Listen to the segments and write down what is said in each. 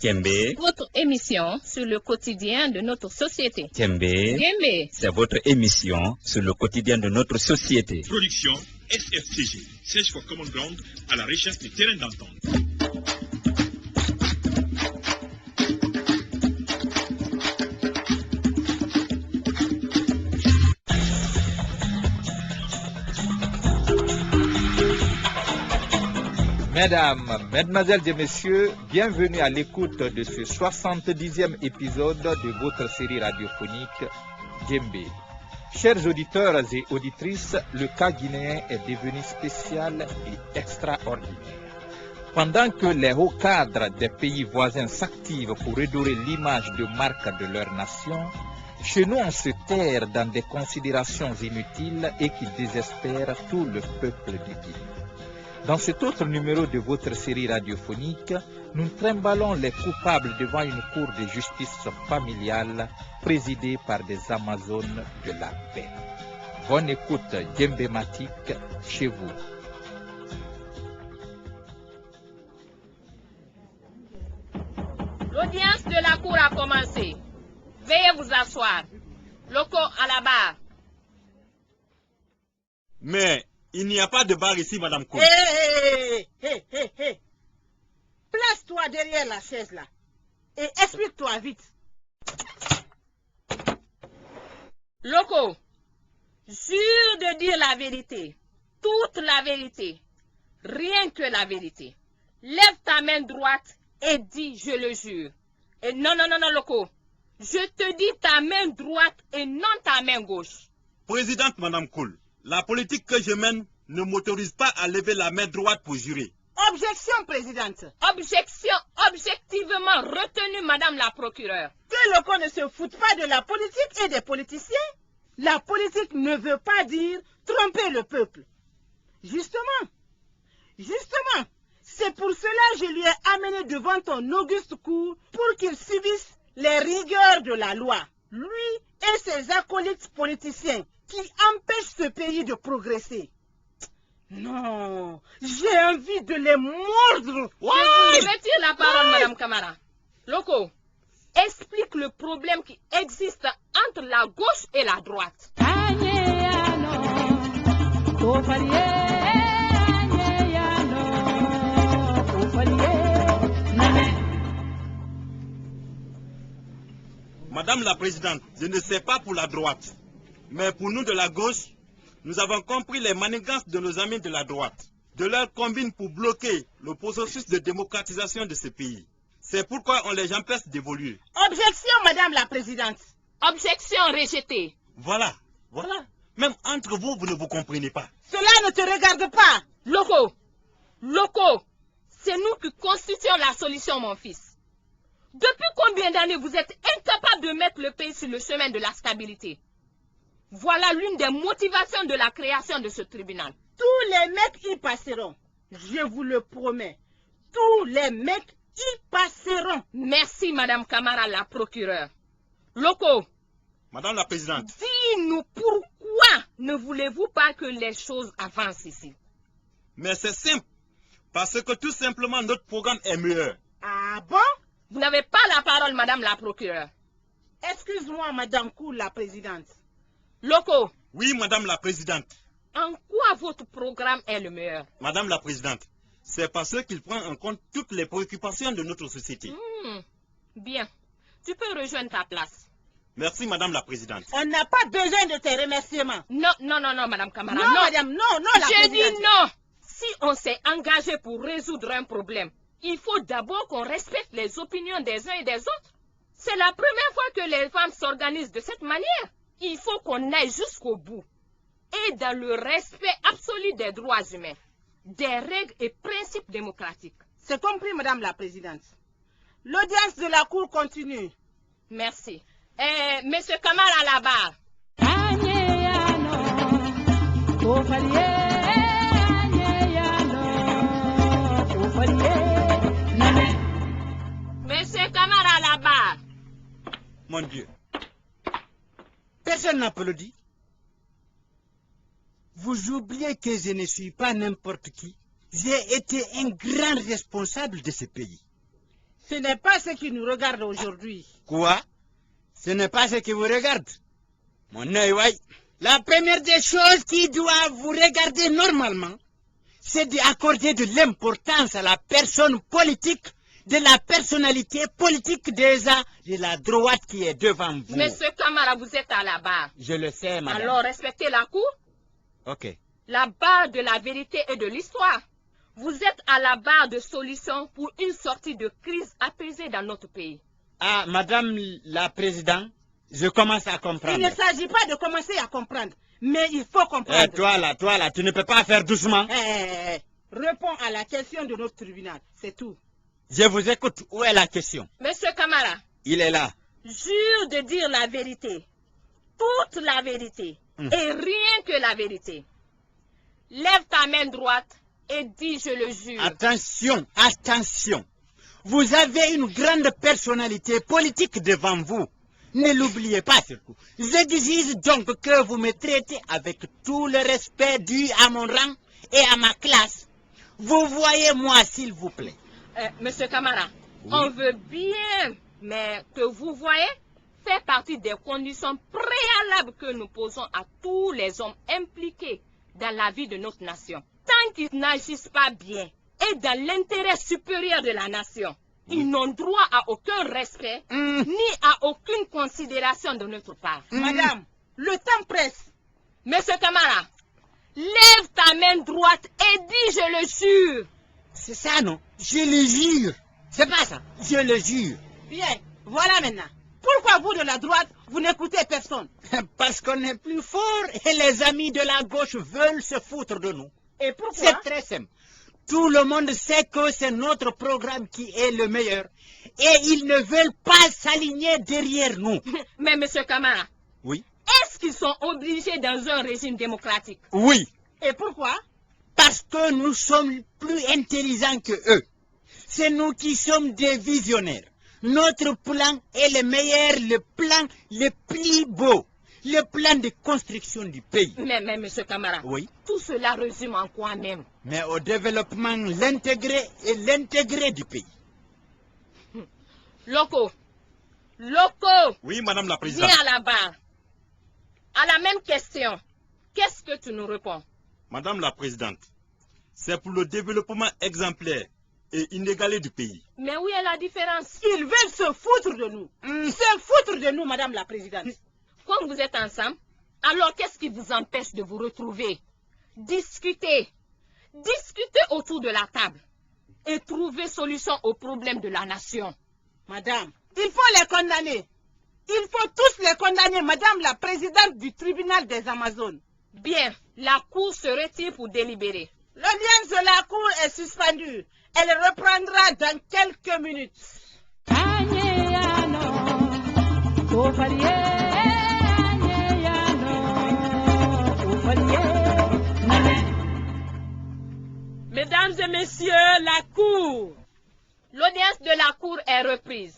Djembé, votre émission sur le quotidien de notre société. Djembé, Djembé, c'est votre émission sur le quotidien de notre société. Production SFCG, Search for Common Ground, à la recherche du terrain d'entente. Mesdames, Mesdemoiselles et Messieurs, bienvenue à l'écoute de ce 70e épisode de votre série radiophonique Djembé. Chers auditeurs et auditrices, le cas guinéen est devenu spécial et extraordinaire. Pendant que les hauts cadres des pays voisins s'activent pour redorer l'image de marque de leur nation, chez nous on se terre dans des considérations inutiles et qui désespèrent tout le peuple de Guinée. Dans cet autre numéro de votre série radiophonique, nous trimballons les coupables devant une cour de justice familiale présidée par des Amazones de la paix. Bonne écoute djembématique chez vous. l'audience de la cour a commencé. Veuillez vous asseoir. Locaux à la barre. Mais il n'y a pas de bar ici, Madame Koul. Hé. Place-toi derrière la chaise là et explique-toi vite. Locaux, jure de dire la vérité, toute la vérité, rien que la vérité. Lève ta main droite et dis je le jure. Et non, Locaux, je te dis ta main droite et non ta main gauche. Présidente, Madame Koul, la politique que je mène ne m'autorise pas à lever la main droite pour jurer. Objection, présidente. Objection objectivement retenue, Madame la procureure. Que Loco ne se foute pas de la politique et des politiciens. La politique ne veut pas dire tromper le peuple. Justement, c'est pour cela que je lui ai amené devant ton auguste cour pour qu'il subisse les rigueurs de la loi. Lui et ses acolytes politiciens qui empêchent ce pays de progresser. Non, j'ai envie de les mordre. Je vous retire la parole, Madame Camara. Loco, explique le problème qui existe entre la gauche et la droite. Madame la Présidente, je ne sais pas pour la droite, mais pour nous de la gauche, nous avons compris les manigances de nos amis de la droite, de leur combine pour bloquer le processus de démocratisation de ce pays. C'est pourquoi on les empêche d'évoluer. Objection, Madame la Présidente. Objection rejetée. Voilà. Même entre vous, vous ne vous comprenez pas. Cela ne te regarde pas. Loco, c'est nous qui constituons la solution, mon fils. Depuis combien d'années vous êtes incapable de mettre le pays sur le chemin de la stabilité? Voilà l'une des motivations de la création de ce tribunal. Tous les mecs y passeront. Je vous le promets. Tous les mecs y passeront. Merci, Madame Camara, la procureure. Loco, Madame la Présidente. dis-nous pourquoi ne voulez-vous pas que les choses avancent ici? Mais c'est simple. Parce que tout simplement notre programme est meilleur. Ah bon? Vous n'avez pas la parole, Madame la procureure. Excuse-moi, Madame Koul, la Présidente. Loco. Oui, Madame la Présidente. En quoi votre programme est le meilleur? Madame la Présidente, c'est parce qu'il prend en compte toutes les préoccupations de notre société. Bien. Tu peux rejoindre ta place. Merci, Madame la Présidente. On n'a pas besoin de tes remerciements. Non, Madame Camara. Non, Madame, non, la Je Présidente. dis non. Si on s'est engagé pour résoudre un problème, il faut d'abord qu'on respecte les opinions des uns et des autres. C'est la première fois que les femmes s'organisent de cette manière. Il faut qu'on aille jusqu'au bout. Et dans le respect absolu des droits humains, des règles et principes démocratiques. C'est compris, Madame la Présidente. L'audience de la Cour continue. Merci. Monsieur Kamara à la barre. Monsieur Kamara à la barre. Mon Dieu. Personne n'applaudit. Vous oubliez que je ne suis pas n'importe qui. J'ai été un grand responsable de ce pays. Ce n'est pas ce qui nous regarde aujourd'hui. Quoi? Ce n'est pas ce qui vous regarde. Mon œil, ouais. La première des choses qui doit vous regarder normalement, c'est d'accorder de l'importance à la personne politique, de la personnalité politique déjà de la droite qui est devant vous. Monsieur Camara, vous êtes à la barre. Je le sais, madame. Alors respectez la cour. Ok. La barre de la vérité et de l'histoire. Vous êtes à la barre de solutions pour une sortie de crise apaisée dans notre pays. Ah, madame la présidente, je commence à comprendre. Il ne s'agit pas de commencer à comprendre, mais il faut comprendre. Toi là, tu ne peux pas faire doucement. Réponds à la question de notre tribunal, c'est tout. Je vous écoute. Où est la question? Monsieur Camara. Il est là. Jure de dire la vérité, toute la vérité, et rien que la vérité. Lève ta main droite et dis je le jure. Attention, attention. Vous avez une grande personnalité politique devant vous. Ne l'oubliez pas surtout. J'exige donc que vous me traitez avec tout le respect dû à mon rang et à ma classe. Vous voyez moi, s'il vous plaît. Monsieur Camara, oui. On veut bien, mais que vous voyez, fait partie des conditions préalables que nous posons à tous les hommes impliqués dans la vie de notre nation. Tant qu'ils n'agissent pas bien et dans l'intérêt supérieur de la nation, ils n'ont droit à aucun respect ni à aucune considération de notre part. Madame, le temps presse. Monsieur Camara, lève ta main droite et dis je le jure. C'est ça, non? Je le jure. C'est pas ça. Je le jure. Bien, voilà maintenant. Pourquoi vous de la droite, vous n'écoutez personne? Parce qu'on est plus fort et les amis de la gauche veulent se foutre de nous. Et pourquoi? C'est très simple. Tout le monde sait que c'est notre programme qui est le meilleur. Et ils ne veulent pas s'aligner derrière nous. Mais monsieur Camara. Oui. Est-ce qu'ils sont obligés dans un régime démocratique? Oui. Et pourquoi? Parce que nous sommes plus intelligents que eux. C'est nous qui sommes des visionnaires. Notre plan est le meilleur, le plan le plus beau. Le plan de construction du pays. Mais monsieur Camara, oui. Tout cela résume en quoi même? Mais au développement, l'intégré et l'intégré du pays. Loco. Oui, madame la présidente. Viens à la barre. À la même question, qu'est-ce que tu nous réponds? Madame la présidente, c'est pour le développement exemplaire et inégalé du pays. Mais où est la différence? Ils veulent se foutre de nous. Se foutre de nous, madame la présidente. Quand vous êtes ensemble, alors qu'est-ce qui vous empêche de vous retrouver? Discuter autour de la table et trouver solution aux problèmes de la nation. Madame, il faut les condamner. Il faut tous les condamner, madame la présidente du tribunal des Amazones. Bien, la cour se retire pour délibérer. L'audience de la cour est suspendue. Elle reprendra dans quelques minutes. Mesdames et messieurs, la cour. L'audience de la cour est reprise.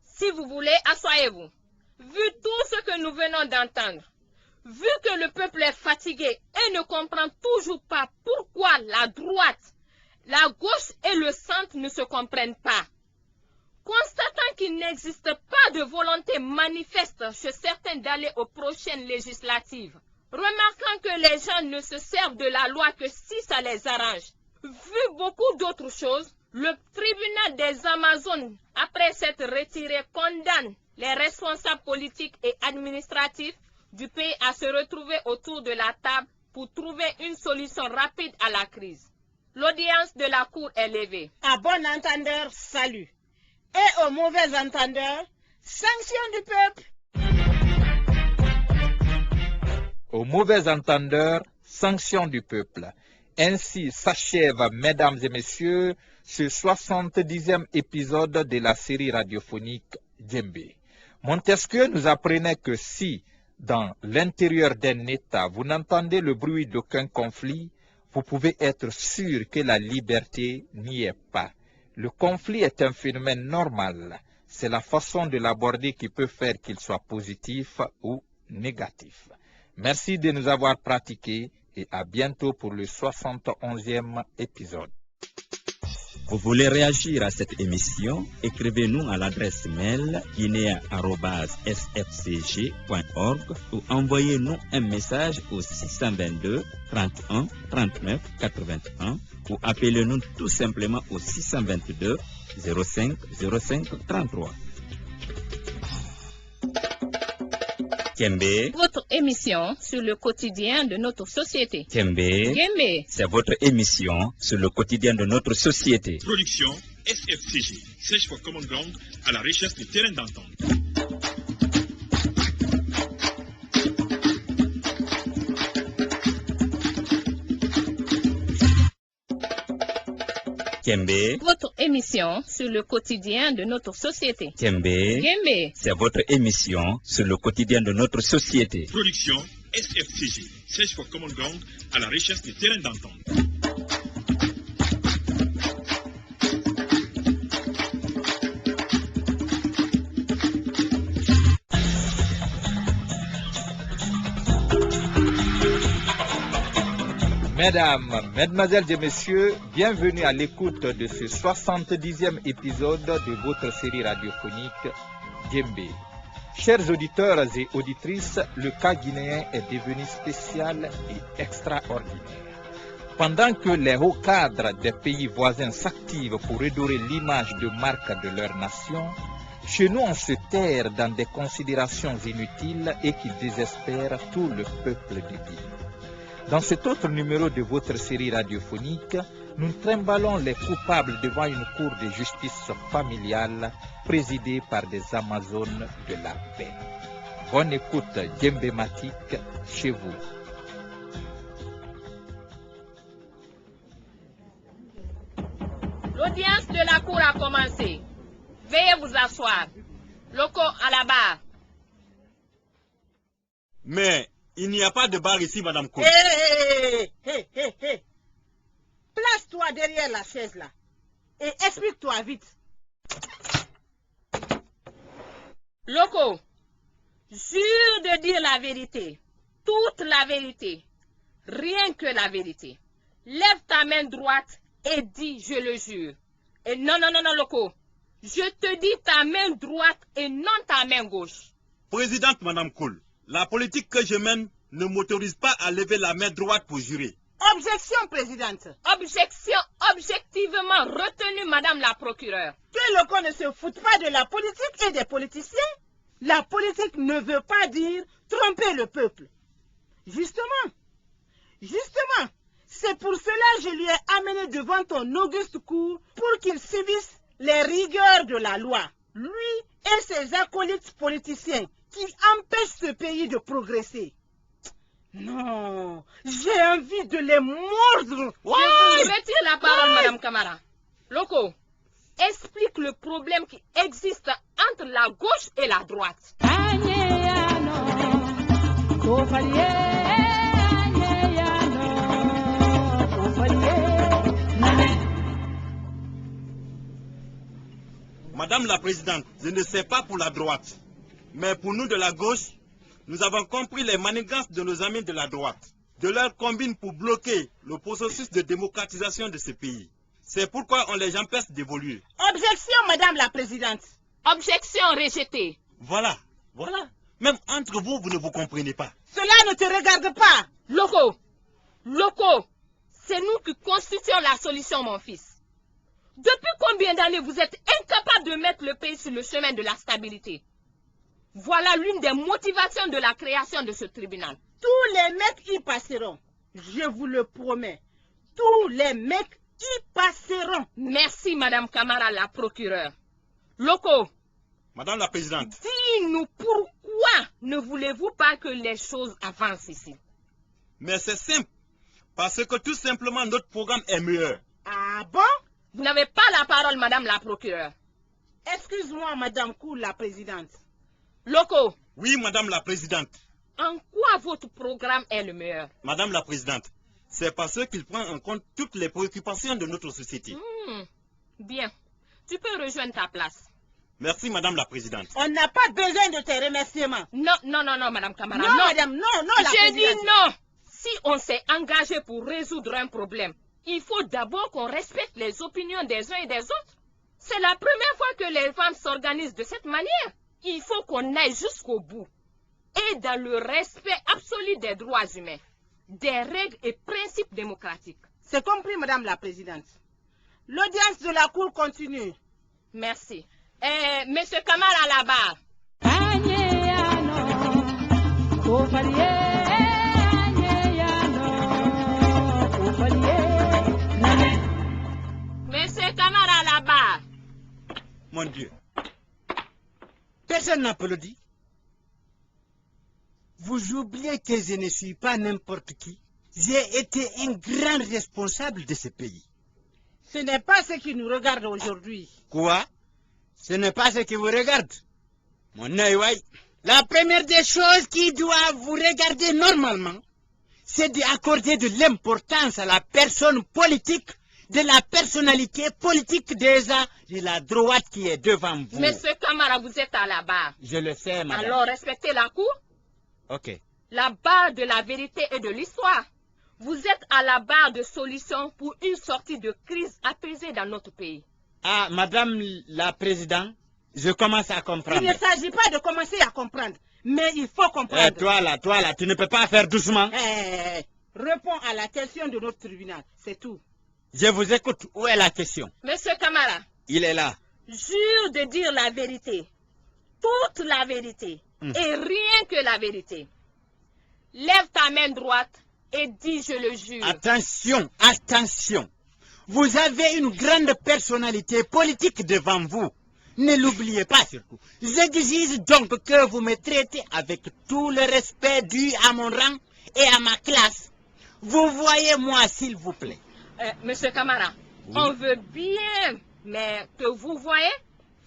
Si vous voulez, asseyez-vous. Vu tout ce que nous venons d'entendre, vu que le peuple est fatigué et ne comprend toujours pas pourquoi la droite, la gauche et le centre ne se comprennent pas, constatant qu'il n'existe pas de volonté manifeste chez certains d'aller aux prochaines législatives, remarquant que les gens ne se servent de la loi que si ça les arrange, vu beaucoup d'autres choses, le tribunal des Amazones, après s'être retiré, condamne les responsables politiques et administratifs du pays à se retrouver autour de la table pour trouver une solution rapide à la crise. L'audience de la cour est levée. À bon entendeur, salut. Et aux mauvais entendeurs, sanction du peuple. Aux mauvais entendeurs, sanction du peuple. Ainsi s'achève, mesdames et messieurs, ce 70e épisode de la série radiophonique Djembé. Montesquieu nous apprenait que si, dans l'intérieur d'un État, vous n'entendez le bruit d'aucun conflit, vous pouvez être sûr que la liberté n'y est pas. Le conflit est un phénomène normal. C'est la façon de l'aborder qui peut faire qu'il soit positif ou négatif. Merci de nous avoir pratiqués et à bientôt pour le 71e épisode. Vous voulez réagir à cette émission? Écrivez-nous à l'adresse mail guinea@sfcg.org ou envoyez-nous un message au 622 31 39 81 ou appelez-nous tout simplement au 622 05 05 33. Djembé, Votre émission sur le quotidien de notre société. Djembé, Djembé, c'est votre émission sur le quotidien de notre société. Production SFCG, Search for Common Ground, à la recherche du terrain d'entente. Djembé, votre émission sur le quotidien de notre société. Djembé, Djembé, c'est votre émission sur le quotidien de notre société. Production SFCG, Search for Common Ground, à la recherche du terrain d'entente. Mesdames, Mesdemoiselles et Messieurs, bienvenue à l'écoute de ce 70e épisode de votre série radiophonique Djembé. Chers auditeurs et auditrices, le cas guinéen est devenu spécial et extraordinaire. Pendant que les hauts cadres des pays voisins s'activent pour redorer l'image de marque de leur nation, chez nous on se terre dans des considérations inutiles et qui désespèrent tout le peuple du Guinée. Dans cet autre numéro de votre série radiophonique, nous trimballons les coupables devant une cour de justice familiale présidée par des Amazones de la paix. Bonne écoute djembématique chez vous. l'audience de la cour a commencé. Veuillez vous asseoir. Loco à la barre. Mais il n'y a pas de bar ici, Madame Koul. Hé. Place-toi derrière la chaise là et explique-toi vite. Loco, jure de dire la vérité, toute la vérité, rien que la vérité. Lève ta main droite et dis je le jure. Et non, Loco, je te dis ta main droite et non ta main gauche. Présidente Madame Koul, la politique que je mène ne m'autorise pas à lever la main droite pour jurer. Objection, présidente. Objection objectivement retenue, Madame la procureure. Que le con ne se foute pas de la politique et des politiciens. La politique ne veut pas dire tromper le peuple. Justement, c'est pour cela que je lui ai amené devant ton auguste cour pour qu'il subisse les rigueurs de la loi. Lui et ses acolytes politiciens qui empêchent ce pays de progresser. Non, j'ai envie de les mordre. Je vous retire la parole, Madame Camara. Loco, explique le problème qui existe entre la gauche et la droite. Madame la Présidente, je ne sais pas pour la droite, mais pour nous de la gauche, nous avons compris les manigances de nos amis de la droite, de leur combine pour bloquer le processus de démocratisation de ce pays. C'est pourquoi on les empêche d'évoluer. Objection, Madame la Présidente. Objection rejetée. Voilà. Même entre vous, vous ne vous comprenez pas. Cela ne te regarde pas. Loco, c'est nous qui constituons la solution, mon fils. Depuis combien d'années vous êtes incapable de mettre le pays sur le chemin de la stabilité? Voilà l'une des motivations de la création de ce tribunal. Tous les mecs y passeront. Je vous le promets. Tous les mecs y passeront. Merci, Madame Camara, la procureure. Loco, Madame la Présidente. dis-nous pourquoi ne voulez-vous pas que les choses avancent ici? Mais c'est simple. Parce que tout simplement notre programme est meilleur. Ah bon? Vous n'avez pas la parole, Madame la procureure. Excuse-moi, Madame Koul, la Présidente. Loco. Oui, Madame la Présidente. En quoi votre programme est le meilleur? Madame la Présidente, c'est parce qu'il prend en compte toutes les préoccupations de notre société. Bien. Tu peux rejoindre ta place. Merci, Madame la Présidente. On n'a pas besoin de tes remerciements. Non, Madame Camara. Non, Madame, non, la J'ai Présidente. dit non. Si on s'est engagé pour résoudre un problème, il faut d'abord qu'on respecte les opinions des uns et des autres. C'est la première fois que les femmes s'organisent de cette manière. Il faut qu'on aille jusqu'au bout. Et dans le respect absolu des droits humains, des règles et principes démocratiques. C'est compris, Madame la Présidente. L'audience de la Cour continue. Merci. Monsieur Kamara à la barre. Monsieur Kamara à la barre. Mon Dieu. Personne n'applaudit. Vous oubliez que je ne suis pas n'importe qui. J'ai été un grand responsable de ce pays. Ce n'est pas ce qui nous regarde aujourd'hui. Quoi? Ce n'est pas ce qui vous regarde. Mon œil, ouais. La première des choses qui doit vous regarder normalement, c'est d'accorder de l'importance à la personne politique, de la personnalité politique déjà de la droite qui est devant vous. Monsieur Kamara, vous êtes à la barre. Je le sais, madame. Alors respectez la Cour. Ok. La barre de la vérité et de l'histoire. Vous êtes à la barre de solutions pour une sortie de crise apaisée dans notre pays. Ah, Madame la Présidente, je commence à comprendre. Il ne s'agit pas de commencer à comprendre, mais il faut comprendre. Toi là, tu ne peux pas faire doucement. Réponds à la question de notre tribunal, c'est tout. Je vous écoute. Où est la question? Monsieur Kamara. Il est là. Jure de dire la vérité, toute la vérité, et rien que la vérité. Lève ta main droite et dis je le jure. Attention, attention. Vous avez une grande personnalité politique devant vous. Ne l'oubliez pas surtout. J'exige donc que vous me traitez avec tout le respect dû à mon rang et à ma classe. Vous voyez moi, s'il vous plaît. Monsieur Kamara, oui. On veut bien, mais que vous voyez,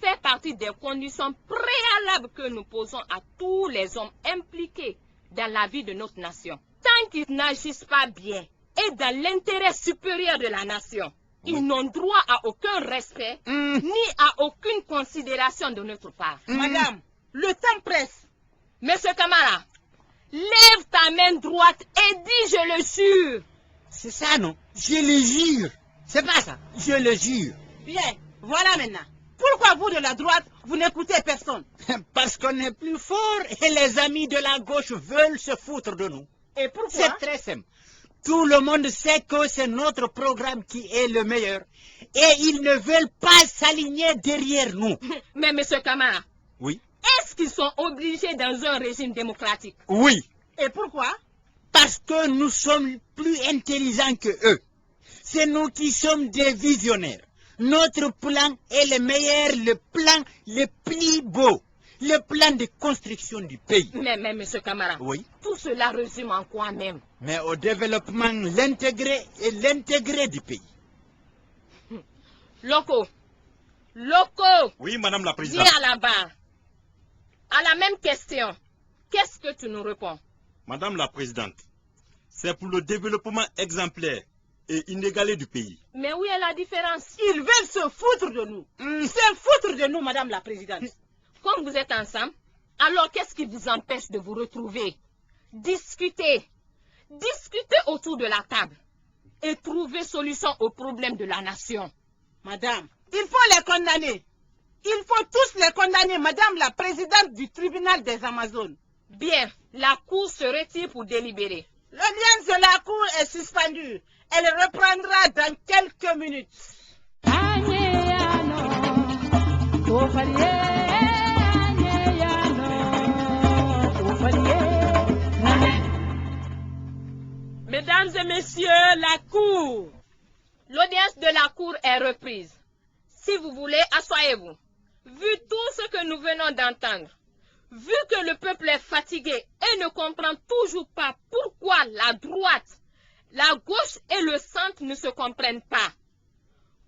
fait partie des conditions préalables que nous posons à tous les hommes impliqués dans la vie de notre nation. Tant qu'ils n'agissent pas bien et dans l'intérêt supérieur de la nation, ils n'ont droit à aucun respect ni à aucune considération de notre part. Madame, le temps presse. Monsieur Kamara, lève ta main droite et dis je le jure. C'est ça, non? Je le jure. C'est pas ça. Je le jure. Bien, voilà maintenant. Pourquoi vous de la droite, vous n'écoutez personne? Parce qu'on est plus fort et les amis de la gauche veulent se foutre de nous. Et pourquoi? C'est très simple. Tout le monde sait que c'est notre programme qui est le meilleur. Et ils ne veulent pas s'aligner derrière nous. Mais monsieur Kamara, oui. Est-ce qu'ils sont obligés dans un régime démocratique? Oui. Et pourquoi? Parce que nous sommes plus intelligents que eux. C'est nous qui sommes des visionnaires. Notre plan est le meilleur, le plan le plus beau. Le plan de construction du pays. Mais monsieur Kamara, oui. Tout cela résume en quoi même? Mais au développement, l'intégré et l'intégré du pays. Loco. Oui, Madame la Présidente. Viens à la barre. À la même question, qu'est-ce que tu nous réponds? Madame la Présidente, c'est pour le développement exemplaire et inégalé du pays. Mais où est la différence? Ils veulent se foutre de nous. Se foutre de nous, Madame la Présidente. Comme vous êtes ensemble, alors qu'est-ce qui vous empêche de vous retrouver? Discuter autour de la table et trouver solution aux problèmes de la nation. Madame, il faut les condamner. Il faut tous les condamner, Madame la Présidente du tribunal des Amazones. Bien, la Cour se retire pour délibérer. L'audience de la Cour est suspendue. Elle reprendra dans quelques minutes. Mesdames et messieurs, la Cour. L'audience de la Cour est reprise. Si vous voulez, asseyez-vous. Vu tout ce que nous venons d'entendre, vu que le peuple est fatigué et ne comprend toujours pas pourquoi la droite, la gauche et le centre ne se comprennent pas,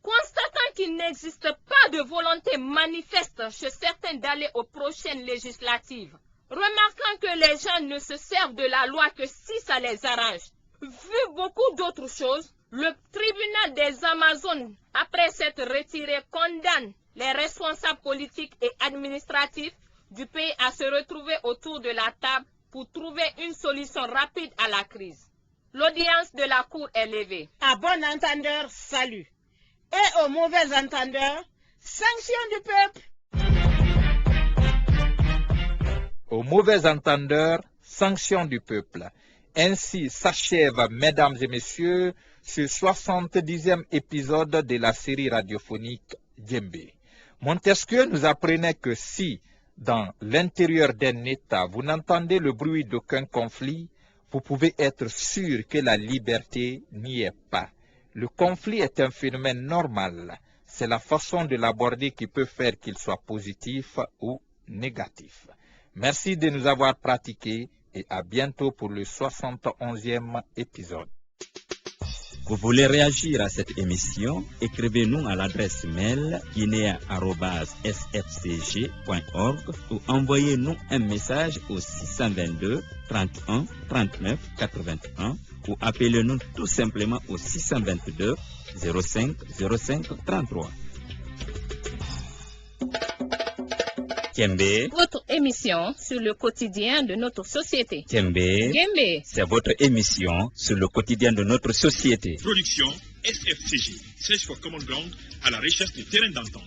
constatant qu'il n'existe pas de volonté manifeste chez certains d'aller aux prochaines législatives, remarquant que les gens ne se servent de la loi que si ça les arrange, vu beaucoup d'autres choses, le tribunal des Amazones, après s'être retiré, condamne les responsables politiques et administratifs du pays à se retrouver autour de la table pour trouver une solution rapide à la crise. L'audience de la cour est levée. À bon entendeur, salut. Et aux mauvais entendeurs, sanction du peuple. Aux mauvais entendeurs, sanction du peuple. Ainsi s'achève, mesdames et messieurs, ce 70e épisode de la série radiophonique Djembé. Montesquieu nous apprenait que si, dans l'intérieur d'un État, vous n'entendez le bruit d'aucun conflit, vous pouvez être sûr que la liberté n'y est pas. Le conflit est un phénomène normal. C'est la façon de l'aborder qui peut faire qu'il soit positif ou négatif. Merci de nous avoir pratiqués et à bientôt pour le 71e épisode. Vous voulez réagir à cette émission? Écrivez-nous à l'adresse mail guinea@sfcg.org ou envoyez-nous un message au 622 31 39 81 ou appelez-nous tout simplement au 622 05 05 33. Djembé, Votre émission sur le quotidien de notre société. Djembé, Djembé. c'est votre émission sur le quotidien de notre société. Production SFCG, Search for Common Ground, à la recherche de terrain d'entente.